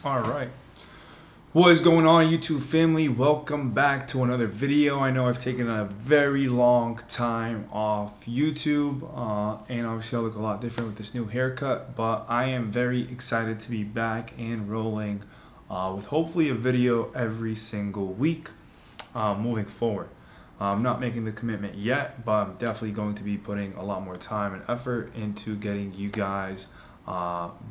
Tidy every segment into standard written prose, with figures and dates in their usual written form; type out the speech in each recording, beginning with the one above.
All right. What is going on, YouTube family? Welcome back to another video. I know I've taken a very long time off YouTube, and obviously I look a lot different with this new haircut, but I am very excited to be back and rolling with hopefully a video every single week moving forward. I'm not making the commitment yet, but I'm definitely going to be putting a lot more time and effort into getting you guys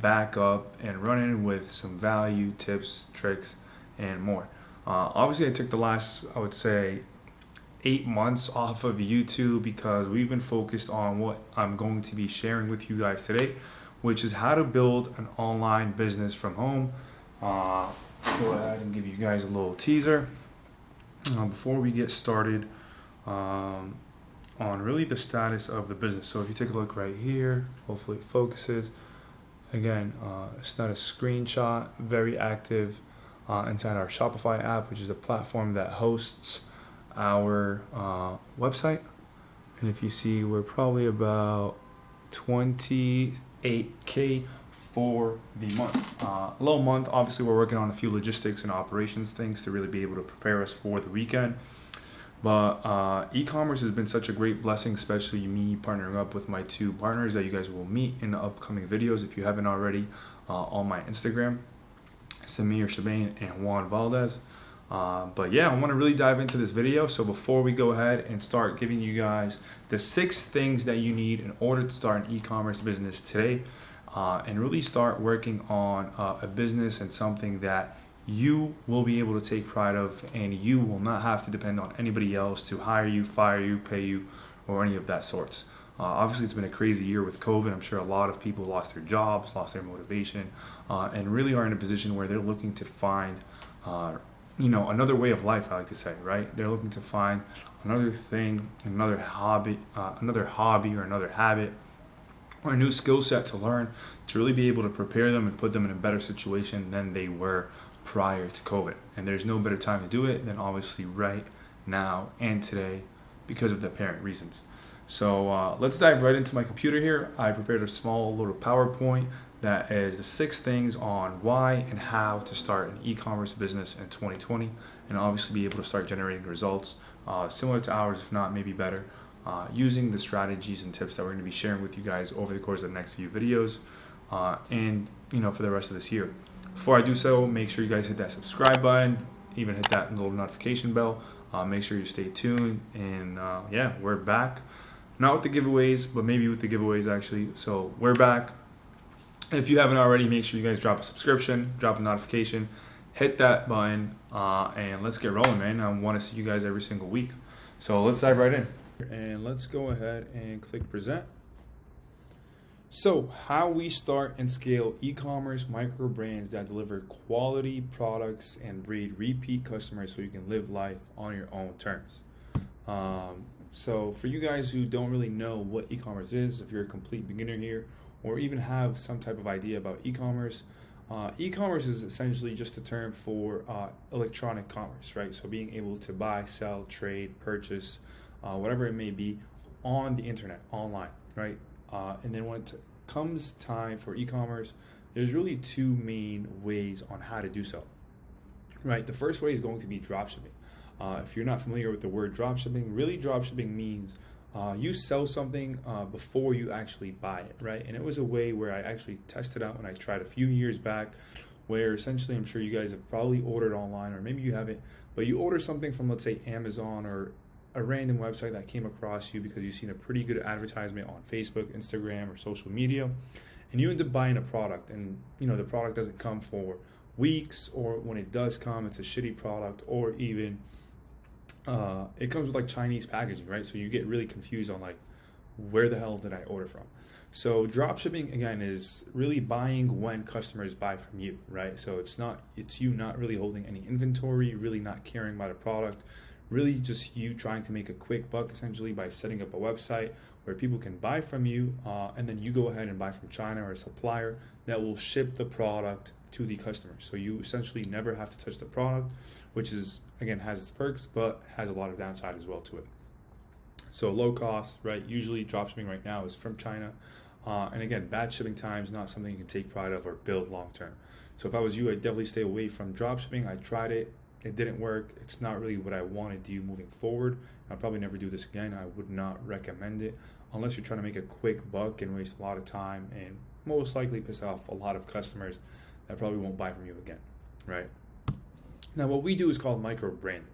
back up and running with some value, tips, tricks, and more. Obviously, I took the last, I would say, 8 months off of YouTube because we've been focused on what I'm going to be sharing with you guys today, which is how to build an online business from home. Go ahead and give you guys a little teaser before we get started on really the status of the business. So if you take a look right here, hopefully it focuses. Again, it's not a screenshot, very active inside our Shopify app, which is a platform that hosts our website. And if you see, we're probably about 28K for the month. Low month, obviously we're working on a few logistics and operations things to really be able to prepare us for the weekend. But e-commerce has been such a great blessing, especially me partnering up with my two partners that you guys will meet in the upcoming videos if you haven't already on my Instagram, Samir Shabain and Juan Valdez. But yeah, I want to really dive into this video. So before we go ahead and start giving you guys the 6 things that you need in order to start an e-commerce business today and really start working on a business and something that you will be able to take pride of, and you will not have to depend on anybody else to hire you, fire you, pay you, or any of that sorts. Obviously, it's been a crazy year with COVID. I'm sure a lot of people lost their jobs, lost their motivation, and really are in a position where they're looking to find, another way of life. I like to say, right? They're looking to find another thing, another hobby, or another habit, or a new skill set to learn to really be able to prepare them and put them in a better situation than they were prior to COVID. And there's no better time to do it than obviously right now and today because of the apparent reasons. So let's dive right into my computer here. I prepared a small little PowerPoint that is the 6 things on why and how to start an e-commerce business in 2020 and obviously be able to start generating results similar to ours, if not maybe better, using the strategies and tips that we're going to be sharing with you guys over the course of the next few videos and for the rest of this year. Before I do so, make sure you guys hit that subscribe button, even hit that little notification bell. Make sure you stay tuned. And yeah, we're back. Not with the giveaways, but maybe with the giveaways actually. So we're back. If you haven't already, make sure you guys drop a subscription, drop a notification, hit that button, and let's get rolling, man. I want to see you guys every single week. So let's dive right in. And let's go ahead and click present. So, how we start and scale e-commerce micro brands that deliver quality products and breed repeat customers so you can live life on your own terms. So, for you guys who don't really know what e-commerce is, if you're a complete beginner here, or even have some type of idea about e-commerce, e-commerce is essentially just a term for electronic commerce, right? So, being able to buy, sell, trade, purchase, whatever it may be on the internet, online, right? And then when it comes time for e-commerce, there's really 2 main ways on how to do so, right? The first way is going to be dropshipping. If you're not familiar with the word dropshipping, really dropshipping means you sell something before you actually buy it, right? And it was a way where I actually tested out when I tried a few years back, where essentially I'm sure you guys have probably ordered online, or maybe you haven't, but you order something from, let's say, Amazon or a random website that came across you because you've seen a pretty good advertisement on Facebook, Instagram, or social media, and you end up buying a product, and the product doesn't come for weeks, or when it does come, it's a shitty product, or even it comes with like Chinese packaging, right? So you get really confused on like, where the hell did I order from? So dropshipping again is really buying when customers buy from you, right? So it's you not really holding any inventory, really not caring about a product. Really just you trying to make a quick buck essentially by setting up a website where people can buy from you, and then you go ahead and buy from China or a supplier that will ship the product to the customer. So you essentially never have to touch the product, which is, again, has its perks, but has a lot of downside as well to it. So low cost, right? Usually dropshipping right now is from China. And again, bad shipping times, not something you can take pride of or build long term. So if I was you, I'd definitely stay away from dropshipping. I tried it. It didn't work. It's not really what I want to do moving forward. I'll probably never do this again. I would not recommend it unless you're trying to make a quick buck and waste a lot of time and most likely piss off a lot of customers that probably won't buy from you again, right? Now, what we do is called micro-branding,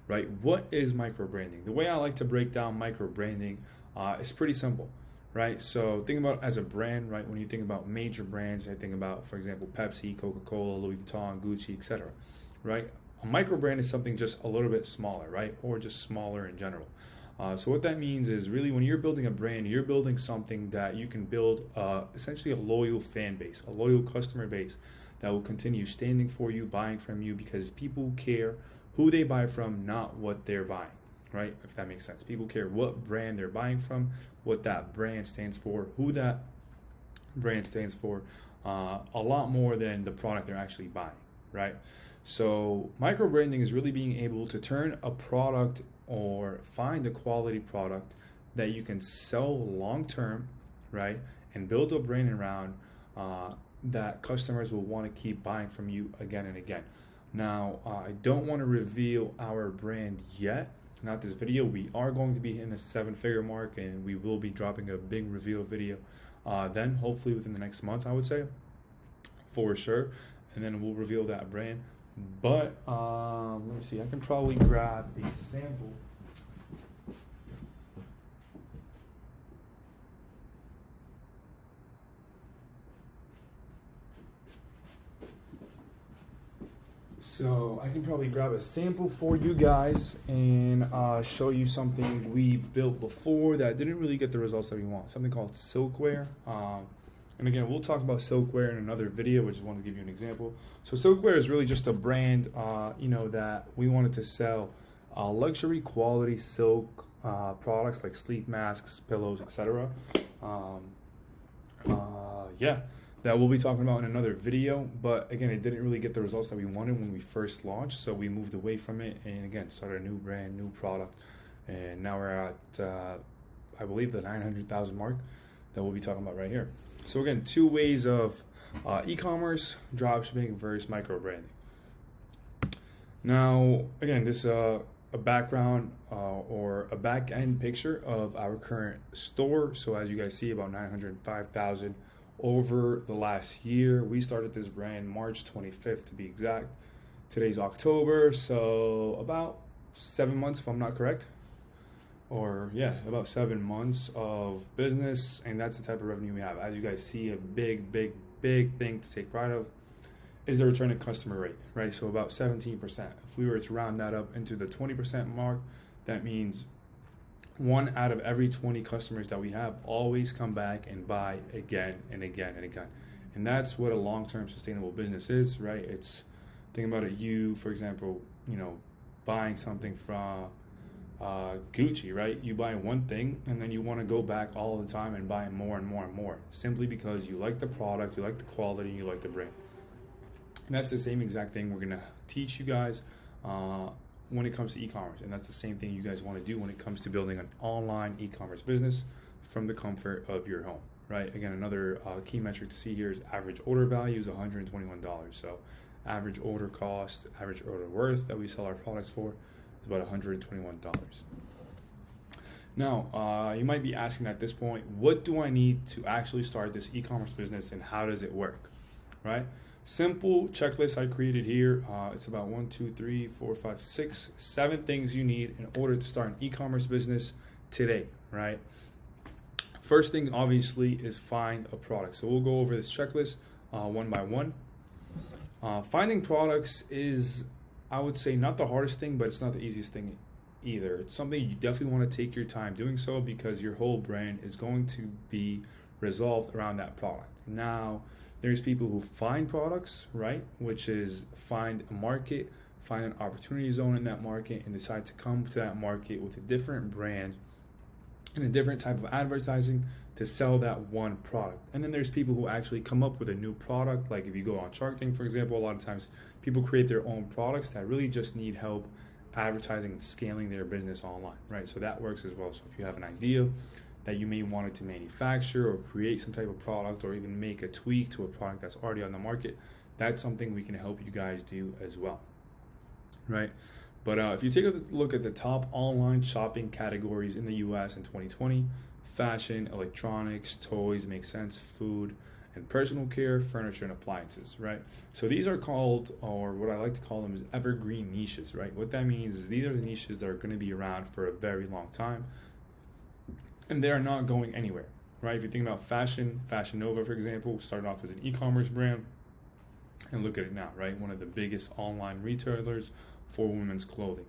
right? What is micro-branding? The way I like to break down micro-branding is pretty simple, right? So think about as a brand, right? When you think about major brands, I think about, for example, Pepsi, Coca-Cola, Louis Vuitton, Gucci, etc., right? A micro-brand is something just a little bit smaller, right? Or just smaller in general. So what that means is really when you're building a brand, you're building something that you can build essentially a loyal fan base, a loyal customer base that will continue standing for you, buying from you, because people care who they buy from, not what they're buying, right? If that makes sense. People care what brand they're buying from, what that brand stands for, who that brand stands for, a lot more than the product they're actually buying, right? So micro branding is really being able to turn a product or find a quality product that you can sell long term, right? And build a brand around that customers will want to keep buying from you again and again. Now, I don't want to reveal our brand yet. Not this video. We are going to be hitting the 7-figure mark, and we will be dropping a big reveal video then, hopefully within the next month, I would say, for sure. And then we'll reveal that brand. But let me see, I can probably grab a sample. So I can probably grab a sample for you guys and show you something we built before that didn't really get the results that we want. Something called silkware. And again, we'll talk about silkware in another video. I just wanted to give you an example. So silkware is really just a brand, that we wanted to sell luxury quality silk products like sleep masks, pillows, etc. That we'll be talking about in another video. But again, it didn't really get the results that we wanted when we first launched, so we moved away from it and again started a new brand, new product, and now we're at I believe the 900,000 mark that we'll be talking about right here. So again, 2 ways of e-commerce, dropshipping versus micro-branding. Now, again, this is a background or a back-end picture of our current store. So as you guys see, about 905,000 over the last year. We started this brand March 25th to be exact. Today's October, so about 7 months if I'm not correct. About 7 months of business, and that's the type of revenue we have. As you guys see, a big thing to take pride of is the returning customer rate, right? So about 17%. If we were to round that up into the 20% mark, that means 1 out of every 20 customers that we have always come back and buy again and again and again. And that's what a long-term sustainable business is, right? It's, think about it, you, for example, buying something from Gucci, right? You buy one thing and then you want to go back all the time and buy more and more and more, simply because you like the product, you like the quality, you like the brand. And that's the same exact thing we're going to teach you guys when it comes to e-commerce. And that's the same thing you guys want to do when it comes to building an online e-commerce business from the comfort of your home, right? Again, another key metric to see here is average order value is $121. So average order cost, average order worth that we sell our products for is about $121. Now, you might be asking at this point, what do I need to actually start this e-commerce business and how does it work, right? Simple checklist I created here. It's about 1, 2, 3, 4, 5, 6, 7 things you need in order to start an e-commerce business today, right? First thing, obviously, is find a product. So we'll go over this checklist one by one. Finding products is, I would say, not the hardest thing, but it's not the easiest thing either. It's something you definitely want to take your time doing so, because your whole brand is going to be resolved around that product. Now, there's people who find products, right? Which is find a market, find an opportunity zone in that market, and decide to come to that market with a different brand and a different type of advertising to sell that one product. And then there's people who actually come up with a new product. Like if you go on Shark Tank, for example, a lot of times people create their own products that really just need help advertising and scaling their business online, right? So that works as well. So if you have an idea that you may want it to manufacture or create some type of product or even make a tweak to a product that's already on the market, that's something we can help you guys do as well, right? But if you take a look at the top online shopping categories in the US in 2020, fashion, electronics, toys, makes sense, food, and personal care, furniture, and appliances, right? So these are called, or what I like to call them, is evergreen niches, right? What that means is these are the niches that are going to be around for a very long time, and they are not going anywhere, right? If you think about fashion, Fashion Nova, for example, started off as an e-commerce brand, and look at it now, right? One of the biggest online retailers for women's clothing.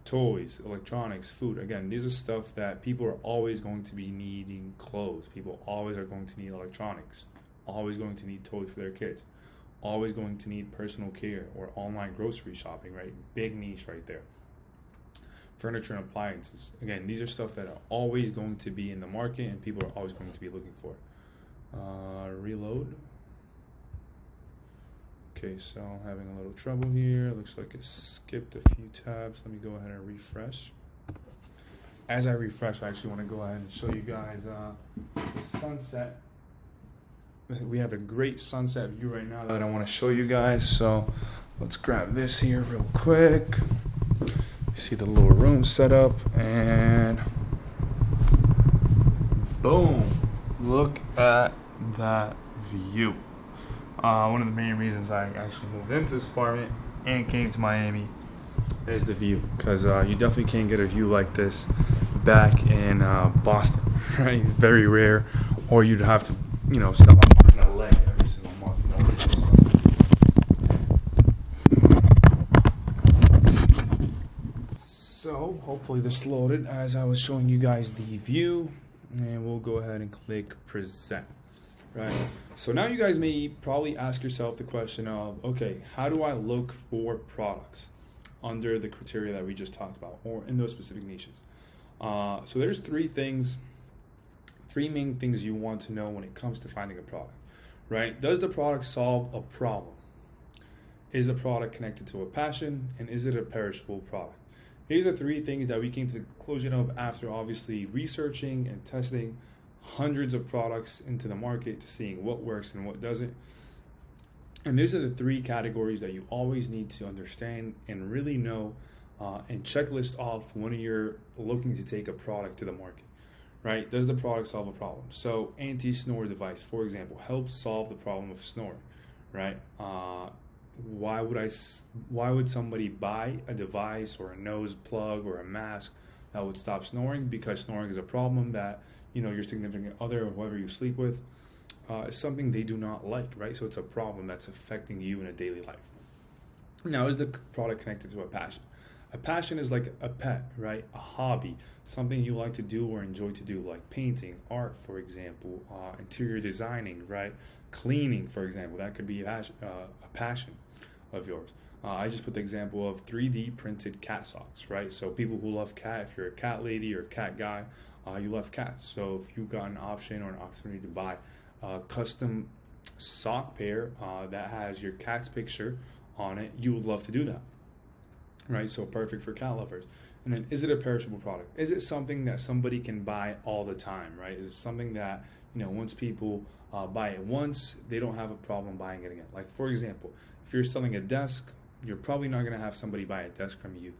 Toys, electronics, food. Again, these are stuff that people are always going to be needing clothes. People always are going to need electronics, always going to need toys for their kids, always going to need personal care or online grocery shopping, right? Big niche right there. Furniture and appliances. Again, these are stuff that are always going to be in the market and people are always going to be looking for. Reload. Okay, so I'm having a little trouble here. Looks like it skipped a few tabs. Let me go ahead and refresh. As I refresh, I actually want to go ahead and show you guys the sunset. We have a great sunset view right now that I want to show you guys. So let's grab this here real quick. You see the little room set up, and boom, look at that view. One of the main reasons I actually moved into this apartment and came to Miami is the view, because you definitely can't get a view like this back in Boston, right? It's very rare, or you'd have to, step out in LA every single month in order to stuff. So hopefully this loaded as I was showing you guys the view, and we'll go ahead and click present. Right. So now you guys may probably ask yourself the question of, okay, how do I look for products under the criteria that we just talked about, or in those specific niches? So there's three main things you want to know when it comes to finding a product, right? Does the product solve a problem? Is the product connected to a passion? And is it a perishable product? These are three things that we came to the conclusion of after obviously researching and testing hundreds of products into the market, to seeing what works and what doesn't. And these are the three categories that you always need to understand and really know and checklist off when you're looking to take a product to the market, right? Does the product solve a problem? So anti-snore device, for example, helps solve the problem of snoring, right? Why would somebody buy a device or a nose plug or a mask that would stop snoring? Because snoring is a problem that your significant other or whoever you sleep with is something they do not like, right? So it's a problem that's affecting you in a daily life. Now, is the product connected to a passion? A passion is like a pet, right? A hobby, something you like to do or enjoy to do, like painting, art, for example, interior designing, right? Cleaning, for example, that could be a passion of yours. I just put the example of 3D printed cat socks, right? So people who love cat, if you're a cat lady or a cat guy, you love cats. So if you got an option or an opportunity to buy a custom sock pair that has your cat's picture on it, you would love to do that, right? So perfect for cat lovers. And then, is it a perishable product? Is it something that somebody can buy all the time, right? Is it something that, once people buy it once, they don't have a problem buying it again? Like, for example, if you're selling a desk, you're probably not going to have somebody buy a desk from you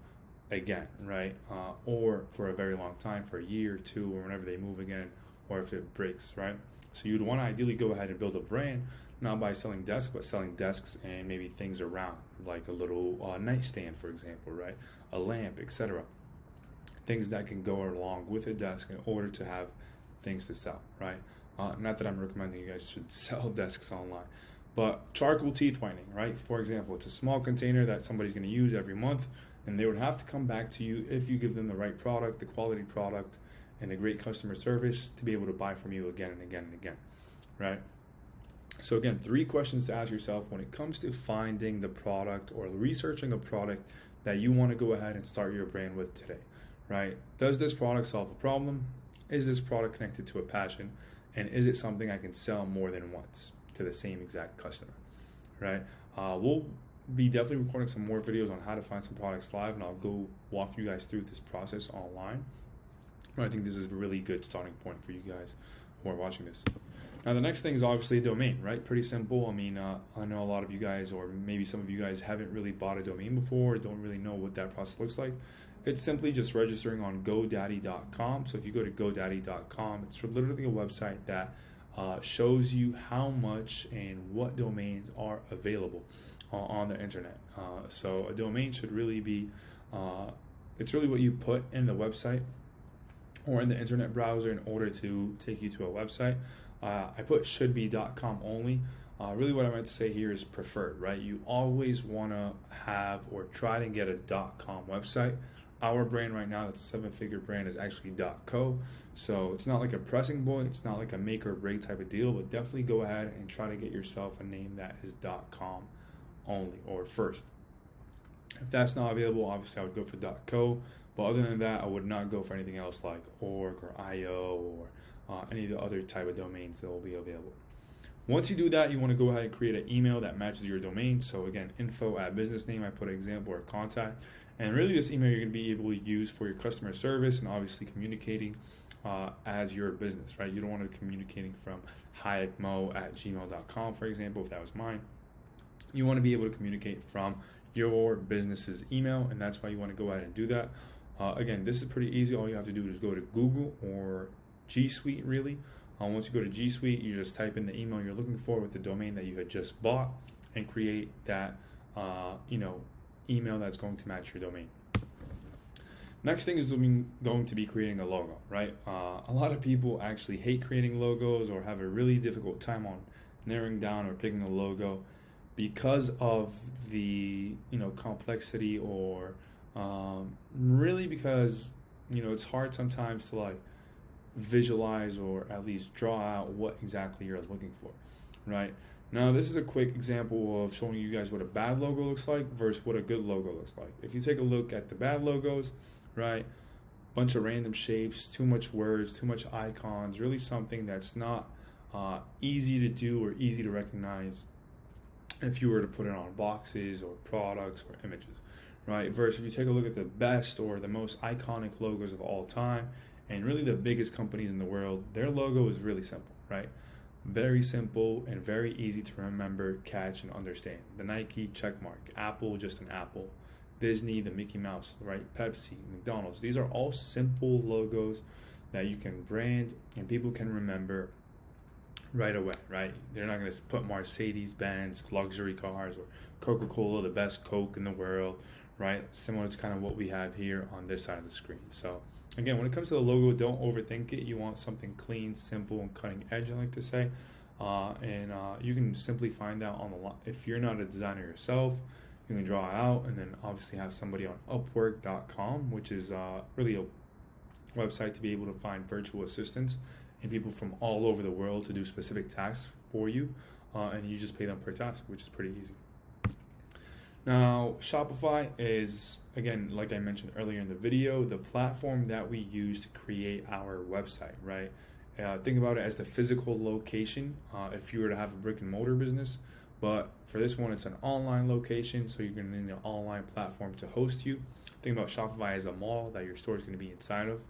again, right? Or for a very long time, for a year or two, or whenever they move again, or if it breaks, right? So you'd want to ideally go ahead and build a brand, not by selling desks, but selling desks and maybe things around, like a little nightstand, for example, right? A lamp, etc. Things that can go along with a desk in order to have things to sell, right? Not that I'm recommending you guys should sell desks online, but charcoal teeth whitening, right? For example, it's a small container that somebody's going to use every month, and they would have to come back to you if you give them the right product, the quality product, and a great customer service to be able to buy from you again and again and again, right? So again, 3 questions to ask yourself when it comes to finding the product or researching a product that you want to go ahead and start your brand with today, right? Does this product solve a problem? Is this product connected to a passion? And is it something I can sell more than once to the same exact customer, right? We'll be definitely recording some more videos on how to find some products live, and I'll go walk you guys through this process online. But I think this is a really good starting point for you guys who are watching this. Now the next thing is obviously a domain, right? Pretty simple. I mean, I know a lot of you guys, or maybe some of you guys, haven't really bought a domain before, or don't really know what that process looks like. It's simply just registering on GoDaddy.com. So if you go to GoDaddy.com, it's literally a website that shows you how much and what domains are available on the internet. So a domain should really be, it's really what you put in the website or in the internet browser in order to take you to a website. I put shouldbe.com only. Really what I meant to say here is preferred, right? You always want to have or try to get a .com website. Our brand right now, that's a 7-figure brand, is actually .co. So it's not like a pressing point, it's not like a make or break type of deal, but definitely go ahead and try to get yourself a name that is .com only or first. If that's not available, obviously I would go for .co, but other than that, I would not go for anything else like .org or .io or any of the other type of domains that will be available. Once you do that, you want to go ahead and create an email that matches your domain. So again, info@business name, I put an example or contact. And really this email you're going to be able to use for your customer service and obviously communicating as your business, right? You don't want to be communicating from hayekmo@gmail.com, for example, if that was mine. You want to be able to communicate from your business's email, and that's why you want to go ahead and do that. Again, this is pretty easy. All you have to do is go to Google or G Suite, really. Once you go to G Suite, you just type in the email you're looking for with the domain that you had just bought and create that email that's going to match your domain. Next thing is going to be creating a logo, right? A lot of people actually hate creating logos or have a really difficult time on narrowing down or picking a logo because of the complexity, or really because it's hard sometimes to like visualize or at least draw out what exactly you're looking for, right? Now, this is a quick example of showing you guys what a bad logo looks like versus what a good logo looks like. If you take a look at the bad logos, right, bunch of random shapes, too much words, too much icons, really something that's not easy to do or easy to recognize if you were to put it on boxes or products or images, right? Versus if you take a look at the best or the most iconic logos of all time, and really the biggest companies in the world, their logo is really simple, right? Very simple and very easy to remember, catch, and understand. The Nike checkmark, Apple, just an apple, Disney, the Mickey Mouse, right? Pepsi, McDonald's. These are all simple logos that you can brand and people can remember right away, right? They're not going to put Mercedes-Benz luxury cars or Coca-Cola, the best Coke in the world, right? Similar to kind of what we have here on this side of the screen. So again, when it comes to the logo, don't overthink it. You want something clean, simple, and cutting edge, I like to say. You can simply find out on the line. If you're not a designer yourself, you can draw it out and then obviously have somebody on Upwork.com, which is really a website to be able to find virtual assistants and people from all over the world to do specific tasks for you. And you just pay them per task, which is pretty easy. Now, Shopify is, again, like I mentioned earlier in the video, the platform that we use to create our website, right? Think about it as the physical location if you were to have a brick and mortar business. But for this one, it's an online location, so you're going to need an online platform to host you. Think about Shopify as a mall that your store is going to be inside of.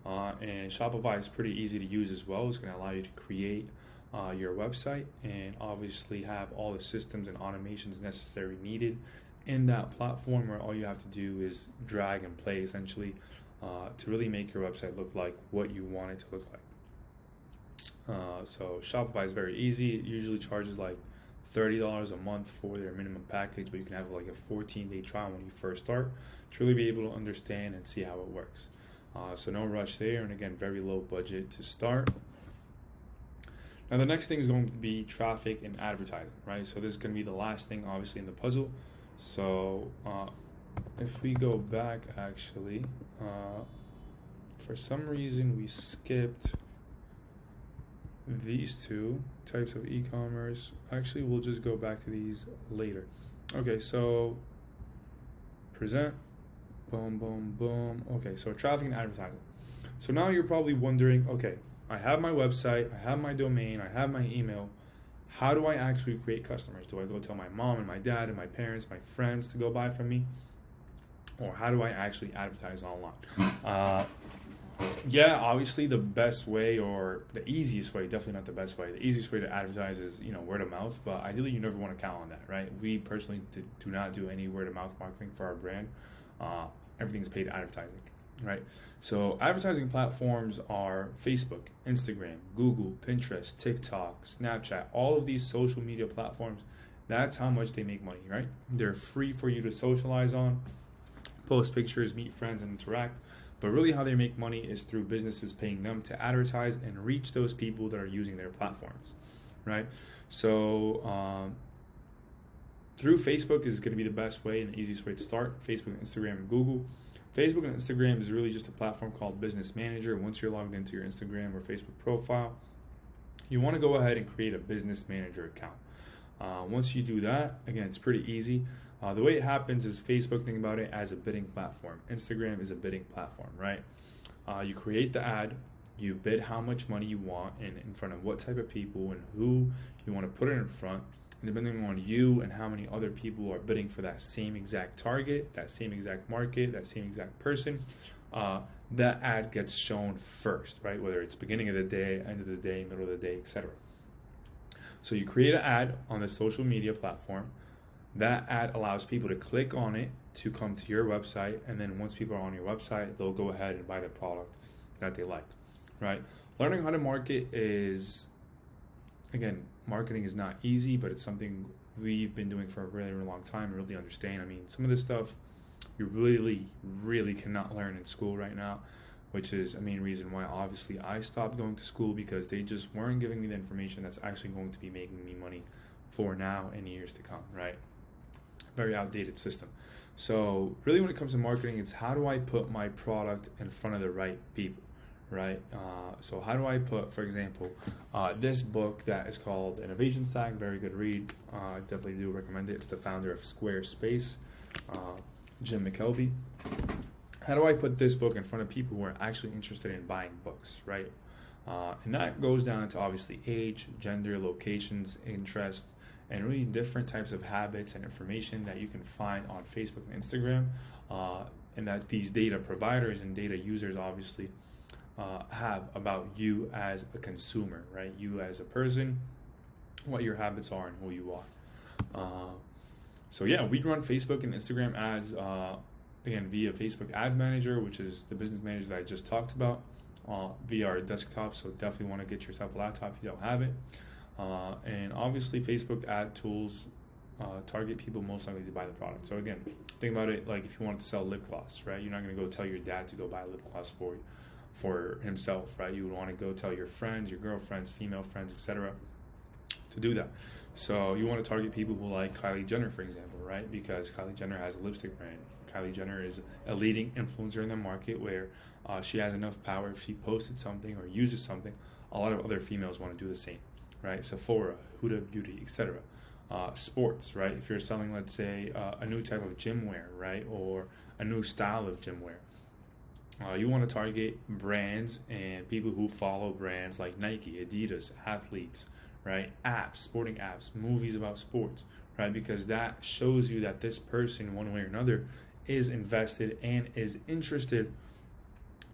And Shopify is pretty easy to use as well. It's going to allow you to create your website and obviously have all the systems and automations necessary needed in that platform, where all you have to do is drag and play essentially to really make your website look like what you want it to look like. So Shopify is very easy. It usually charges like $30 a month for their minimum package, but you can have like a 14-day trial when you first start to really be able to understand and see how it works. So no rush there, and again, very low budget to start. Now the next thing is going to be traffic and advertising, right? So this is going to be the last thing obviously in the puzzle. So if we go back, actually, for some reason we skipped these two types of e-commerce. Actually, we'll just go back to these later. Okay, so present, boom, boom, boom. Okay, so traffic and advertising. So now you're probably wondering, okay, I have my website, I have my domain, I have my email. How do I actually create customers? Do I go tell my mom and my dad and my parents, my friends to go buy from me? Or how do I actually advertise online? Yeah, obviously the best way, or the easiest way, definitely not the best way, the easiest way to advertise is, word of mouth, but ideally you never want to count on that, right? We personally do not do any word of mouth marketing for our brand. Everything's paid advertising, right? So advertising platforms are Facebook, Instagram, Google, Pinterest, TikTok, Snapchat, all of these social media platforms. That's how much they make money, right? They're free for you to socialize on, post pictures, meet friends, and interact. But really, how they make money is through businesses paying them to advertise and reach those people that are using their platforms, right? So through Facebook is going to be the best way and the easiest way to start. Facebook, Instagram, and Google. Facebook and Instagram is really just a platform called Business Manager. Once you're logged into your Instagram or Facebook profile, you want to go ahead and create a Business Manager account. Once you do that, again, it's pretty easy. The way it happens is Facebook, think about it as a bidding platform. Instagram is a bidding platform, right? You create the ad, you bid how much money you want and in front of what type of people and who you want to put it in front. And depending on you and how many other people are bidding for that same exact target, that same exact market, that same exact person, that ad gets shown first, right? Whether it's beginning of the day, end of the day, middle of the day, etc. So you create an ad on the social media platform. That ad allows people to click on it to come to your website, and then once people are on your website, they'll go ahead and buy the product that they like, right? Learning how to market is, again, marketing is not easy, but it's something we've been doing for a really, really long time and really understand. I mean, some of this stuff you really, really cannot learn in school right now, which is a main reason why obviously I stopped going to school, because they just weren't giving me the information that's actually going to be making me money for now and years to come, right? Very outdated system. So really when it comes to marketing, it's how do I put my product in front of the right people, right? So how do I put, for example, this book that is called Innovation Stack, very good read. I definitely do recommend it. It's the founder of Squarespace, Jim McKelvey. How do I put this book in front of people who are actually interested in buying books, right? And that goes down to obviously age, gender, locations, interest, and really different types of habits and information that you can find on Facebook and Instagram, and that these data providers and data users obviously have about you as a consumer, right? You as a person, what your habits are and who you are. So yeah, we run Facebook and Instagram ads, again, via Facebook Ads Manager, which is the business manager that I just talked about, via our desktop. So definitely want to get yourself a laptop if you don't have it. And obviously Facebook ad tools target people most likely to buy the product. So again, think about it like if you want to sell lip gloss, right? You're not going to go tell your dad to go buy lip gloss for himself, right? You would want to go tell your friends, your girlfriends, female friends, etc. to do that. So you want to target people who like Kylie Jenner, for example, right? Because Kylie Jenner has a lipstick brand. Kylie Jenner is a leading influencer in the market where she has enough power. If she posted something or uses something, a lot of other females want to do the same, right? Sephora, Huda Beauty, etc. Sports, right? If you're selling, let's say, a new type of gym wear, right? Or a new style of gym wear. You want to target brands and people who follow brands like Nike, Adidas, athletes, right? Apps, sporting apps, movies about sports, right? Because that shows you that this person, one way or another, is invested and is interested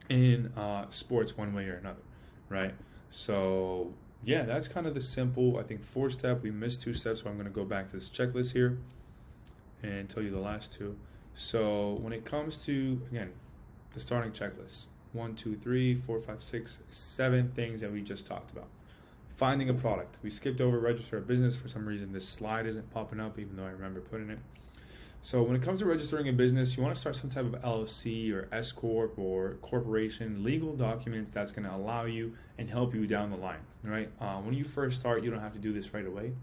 in sports one way or another, right? So yeah, that's kind of the simple, I think, 4-step. We missed 2 steps, so I'm going to go back to this checklist here and tell you the last 2. So when it comes to, again, the starting checklist, 1, 2, 3, 4, 5, 6, 7 things that we just talked about. Finding a product. We skipped over register a business. For some reason, this slide isn't popping up, even though I remember putting it. So when it comes to registering a business, you want to start some type of LLC or S Corp or corporation, legal documents that's going to allow you and help you down the line, right? When you first start, you don't have to do this right away,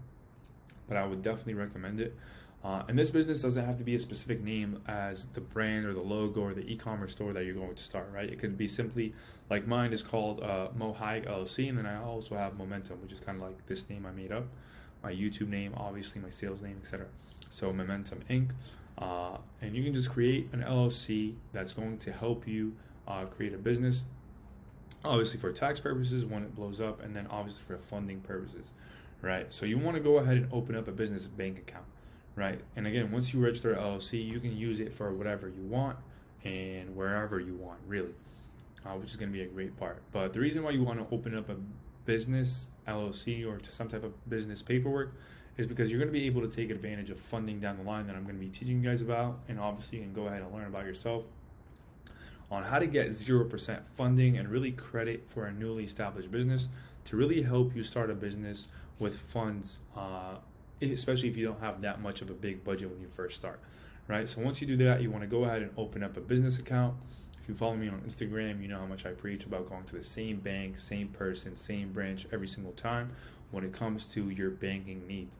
but I would definitely recommend it. And this business doesn't have to be a specific name as the brand or the logo or the e-commerce store that you're going to start, right? It could be simply, like mine is called Mohag LLC, and then I also have Momentum, which is kind of like this name I made up, my YouTube name, obviously my sales name, etc. So Momentum Inc. And you can just create an LLC that's going to help you create a business, obviously for tax purposes when it blows up, and then obviously for funding purposes, right? So you want to go ahead and open up a business bank account, right? And again, once you register an LLC, you can use it for whatever you want and wherever you want, really. which is going to be a great part. But the reason why you want to open up a business LLC or to some type of business paperwork is because you're going to be able to take advantage of funding down the line that I'm going to be teaching you guys about. And obviously you can go ahead and learn about yourself on how to get 0% funding and really credit for a newly established business to really help you start a business with funds, especially if you don't have that much of a big budget when you first start, right? So once you do that, you want to go ahead and open up a business account. If you follow me on Instagram, you know how much I preach about going to the same bank, same person, same branch every single time when it comes to your banking needs.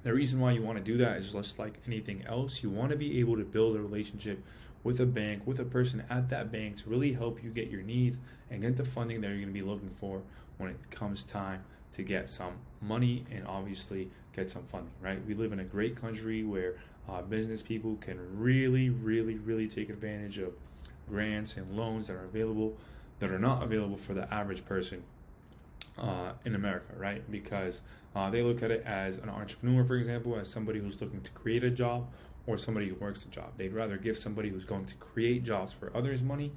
The reason why you want to do that is just like anything else. You want to be able to build a relationship with a bank, with a person at that bank to really help you get your needs and get the funding that you're going to be looking for when it comes time to get some money and obviously get some funding, right? We live in a great country where business people can really take advantage of grants and loans that are available that are not available for the average person in America, right? Because they look at it as an entrepreneur, for example, as somebody who's looking to create a job or somebody who works a job. They'd rather give somebody who's going to create jobs for others money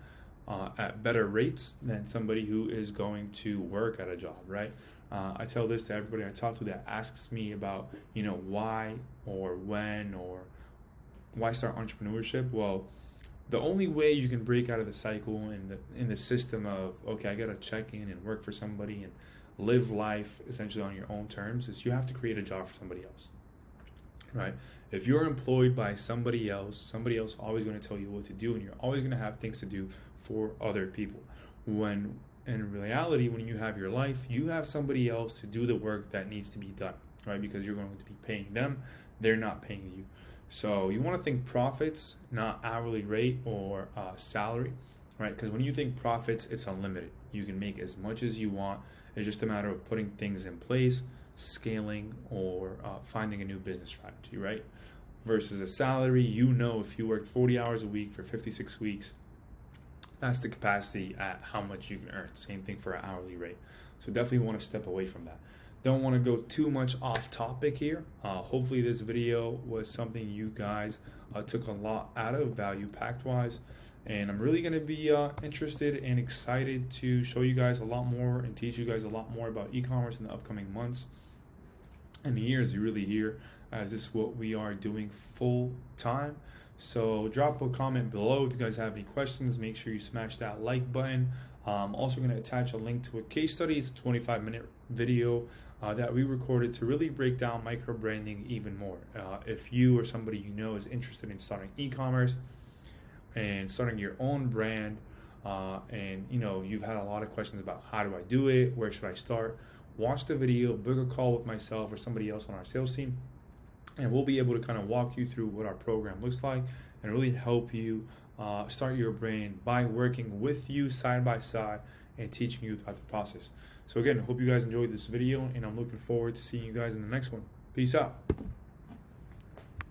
at better rates than somebody who is going to work at a job, right? I tell this to everybody I talk to that asks me about, why or when or why start entrepreneurship. Well, the only way you can break out of the cycle in the system of, okay, I got to check in and work for somebody and live life essentially on your own terms is you have to create a job for somebody else, right? If you're employed by somebody else always going to tell you what to do, and you're always going to have things to do for other people. When in reality, when you have your life, you have somebody else to do the work that needs to be done, right? Because you're going to be paying them, they're not paying you. So you want to think profits, not hourly rate or salary, right? Because when you think profits, it's unlimited. You can make as much as you want. It's just a matter of putting things in place, scaling, or finding a new business strategy, right? Versus a salary, if you work 40 hours a week for 56 weeks, that's the capacity at how much you can earn. Same thing for an hourly rate. So definitely want to step away from that. Don't want to go too much off topic here. Hopefully this video was something you guys took a lot out of, value packed wise. And I'm really going to be interested and excited to show you guys a lot more and teach you guys a lot more about e-commerce in the upcoming months and years really here, as this is what we are doing full time. So drop a comment below if you guys have any questions. Make sure you smash that like button. I'm also going to attach a link to a case study. It's a 25-minute video that we recorded to really break down micro-branding even more. If you or somebody you know is interested in starting e-commerce and starting your own brand, and you've had a lot of questions about how do I do it, where should I start, watch the video, book a call with myself or somebody else on our sales team, and we'll be able to kind of walk you through what our program looks like and really help you start your brand by working with you side by side and teaching you throughout the process. So again, hope you guys enjoyed this video, and I'm looking forward to seeing you guys in the next one. Peace out.